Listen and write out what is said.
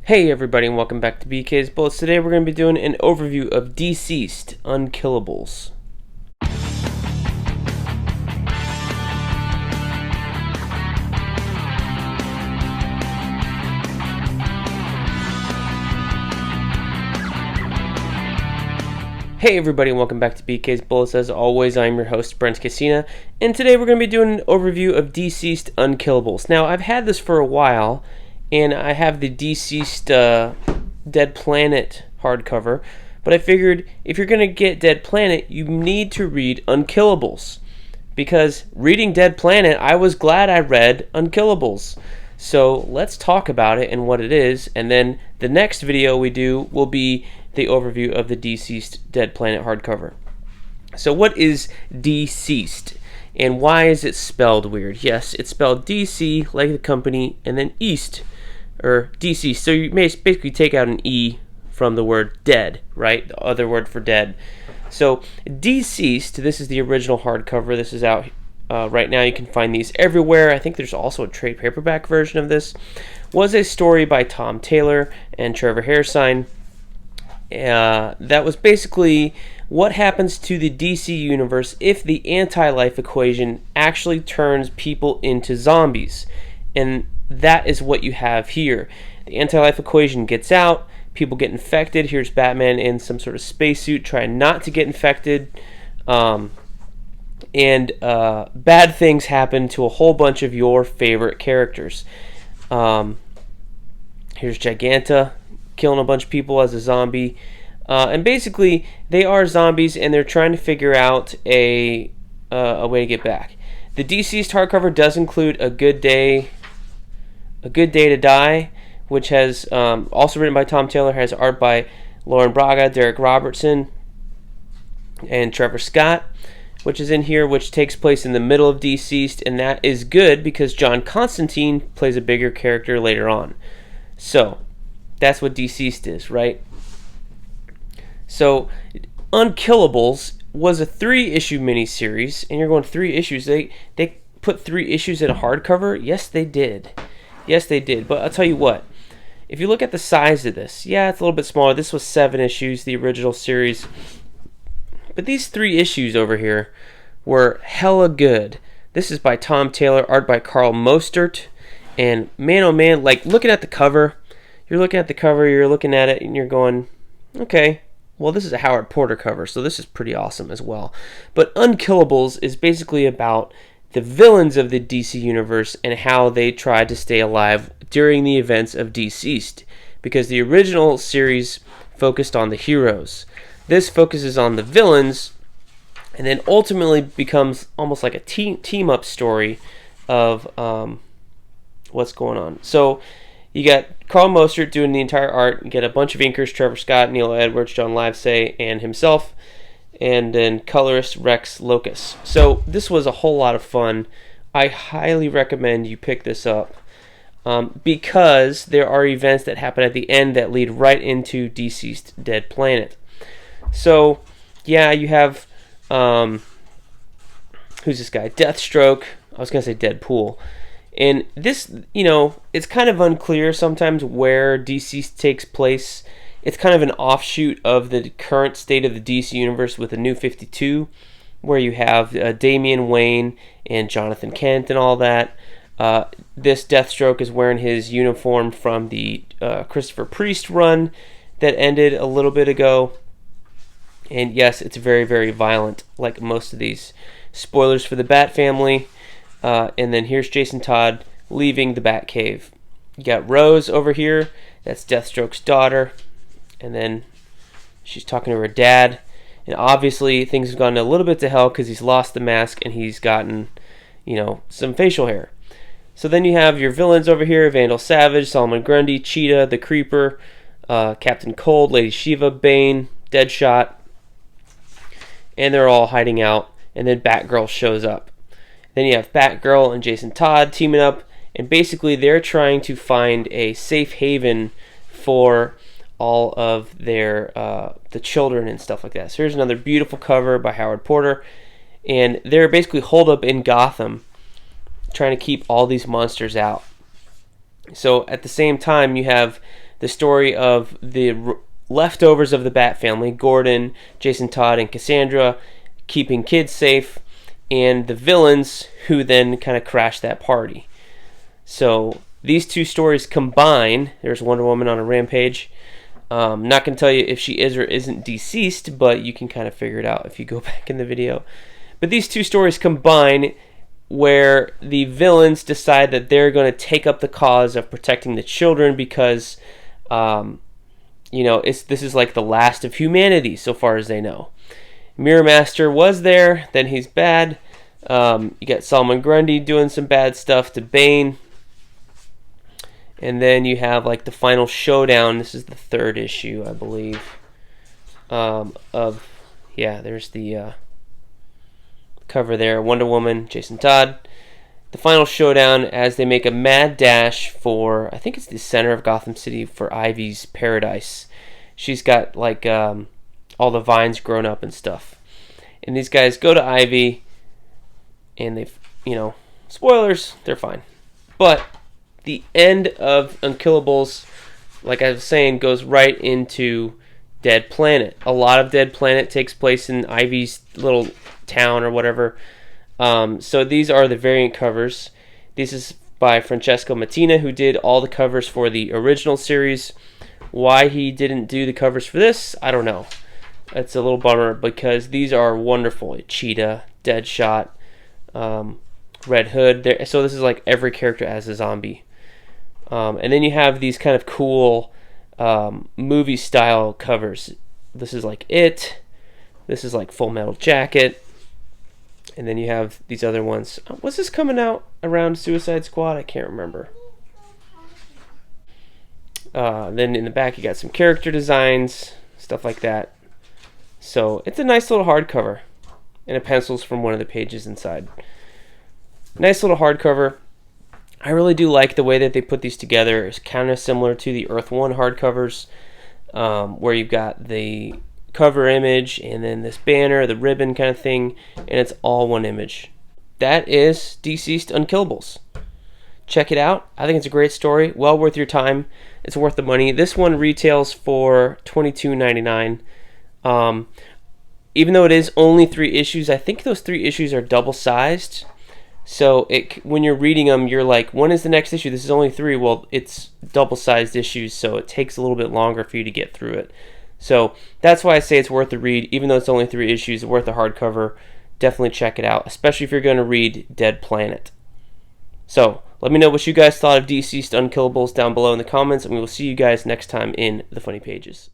Hey everybody and welcome back to BK's Bullets. Today we're going to be doing an overview of DCeased, Unkillables. Hey everybody and welcome back to BK's Bullets. As always, I'm your host, Brent, and today we're going to be doing an overview of DCeased, Unkillables. Now, I've had this for a while, and I have the DCeased Dead Planet hardcover, but I figured if you're going to get Dead Planet, you need to read Unkillables. Because reading Dead Planet, I was glad I read Unkillables. So let's talk about it and what it is, and then the next video we do will be the overview of the DCeased Dead Planet hardcover. So what is DCeased, and why is it spelled weird? Yes, it's spelled DC, like the company, and then East, or DCeased. So you may basically take out an E from the word dead, right? The other word for dead. So DCeased, this is the original hardcover. This is out right now. You can find these everywhere. I think there's also a trade paperback version of this. Was a story by Tom Taylor and Trevor Hairsine. That was basically what happens to the DC universe if the anti-life equation actually turns people into zombies. And that is what you have here. The anti-life equation gets out, people get infected. Here's Batman in some sort of spacesuit trying not to get infected. And bad things happen to a whole bunch of your favorite characters. Here's Giganta killing a bunch of people as a zombie. And basically, they are zombies, and they're trying to figure out a way to get back. The DCeased hardcover does include A Good Day to Die, which has also written by Tom Taylor, has art by Lauren Braga, Derek Robertson, and Trevor Scott, which is in here, which takes place in the middle of DCeased, and that is good because John Constantine plays a bigger character later on. So that's what DCeased is, right? So Unkillables was a 3-issue miniseries, and you're going 3 issues. They put 3 issues in a hardcover? Yes, they did. Yes, they did. But I'll tell you what. If you look at the size of this, yeah, it's a little bit smaller. This was 7 issues, the original series. But these 3 issues over here were hella good. This is by Tom Taylor, art by Carl Mostert. And man, oh man, like looking at the cover, you're looking at it, and you're going, okay, well, this is a Howard Porter cover, so this is pretty awesome as well. But Unkillables is basically about the villains of the DC universe and how they tried to stay alive during the events of DCeased, because the original series focused on the heroes. This focuses on the villains, and then ultimately becomes almost like a team-up story of what's going on. So you got Carl Mostert doing the entire art. You get a bunch of inkers, Trevor Scott, Neil Edwards, John Livesay, and himself. And then colorist Rex Locus. So this was a whole lot of fun. I highly recommend you pick this up because there are events that happen at the end that lead right into DCeased Dead Planet. So, yeah, you have, who's this guy? Deathstroke. I was going to say Deadpool. And this, it's kind of unclear sometimes where DCeased takes place. It's kind of an offshoot of the current state of the DC universe with the New 52, where you have Damian Wayne and Jonathan Kent and all that. This Deathstroke is wearing his uniform from the Christopher Priest run that ended a little bit ago. And yes, it's very, very violent, like most of these. Spoilers for the Bat family. And then here's Jason Todd leaving the Batcave. You got Rose over here. That's Deathstroke's daughter. And then she's talking to her dad. And obviously things have gone a little bit to hell because he's lost the mask and he's gotten, some facial hair. So then you have your villains over here. Vandal Savage, Solomon Grundy, Cheetah, the Creeper, Captain Cold, Lady Shiva, Bane, Deadshot. And they're all hiding out. And then Batgirl shows up. Then you have Batgirl and Jason Todd teaming up, and basically they're trying to find a safe haven for all of their the children and stuff like that. So here's another beautiful cover by Howard Porter, and they're basically holed up in Gotham, trying to keep all these monsters out. So at the same time, you have the story of the leftovers of the Bat family, Gordon, Jason Todd, and Cassandra, keeping kids safe, and the villains who then kind of crash that party. So these two stories combine. There's Wonder Woman on a rampage. Not going to tell you if she is or isn't deceased, but you can kind of figure it out if you go back in the video. But these two stories combine where the villains decide that they're going to take up the cause of protecting the children because, this is like the last of humanity so far as they know. Mirror Master was there, then he's bad. You got Solomon Grundy doing some bad stuff to Bane. And then you have like the Final Showdown. This is the third issue, I believe. There's the cover there. Wonder Woman, Jason Todd. The Final Showdown as they make a mad dash for, I think it's the center of Gotham City, for Ivy's paradise. She's got like all the vines grown up and stuff. And these guys go to Ivy, and they've, spoilers, they're fine. But the end of Unkillables, like I was saying, goes right into Dead Planet. A lot of Dead Planet takes place in Ivy's little town or whatever. So these are the variant covers. This is by Francesco Mattina, who did all the covers for the original series. Why he didn't do the covers for this, I don't know. It's a little bummer because these are wonderful. Cheetah, Deadshot, Red Hood. So this is like every character as a zombie. And then you have these kind of cool movie style covers. This is like It. This is like Full Metal Jacket. And then you have these other ones. Was this coming out around Suicide Squad? I can't remember. Then in the back you got some character designs, stuff like that. So it's a nice little hardcover. And it pencils from one of the pages inside. Nice little hardcover. I really do like the way that they put these together. It's kind of similar to the Earth 1 hardcovers, where you've got the cover image and then this banner, the ribbon kind of thing, and it's all one image. That is DCeased Unkillables. Check it out. I think it's a great story. Well worth your time. It's worth the money. This one retails for $22.99. Even though it is only 3 issues, I think those 3 issues are double-sized. So when you're reading them, you're like, when is the next issue? This is only 3. Well, it's double-sized issues, so it takes a little bit longer for you to get through it. So that's why I say it's worth the read. Even though it's only 3 issues, it's worth the hardcover. Definitely check it out, especially if you're going to read Dead Planet. So let me know what you guys thought of DCeased Unkillables down below in the comments, and we will see you guys next time in the Funny Pages.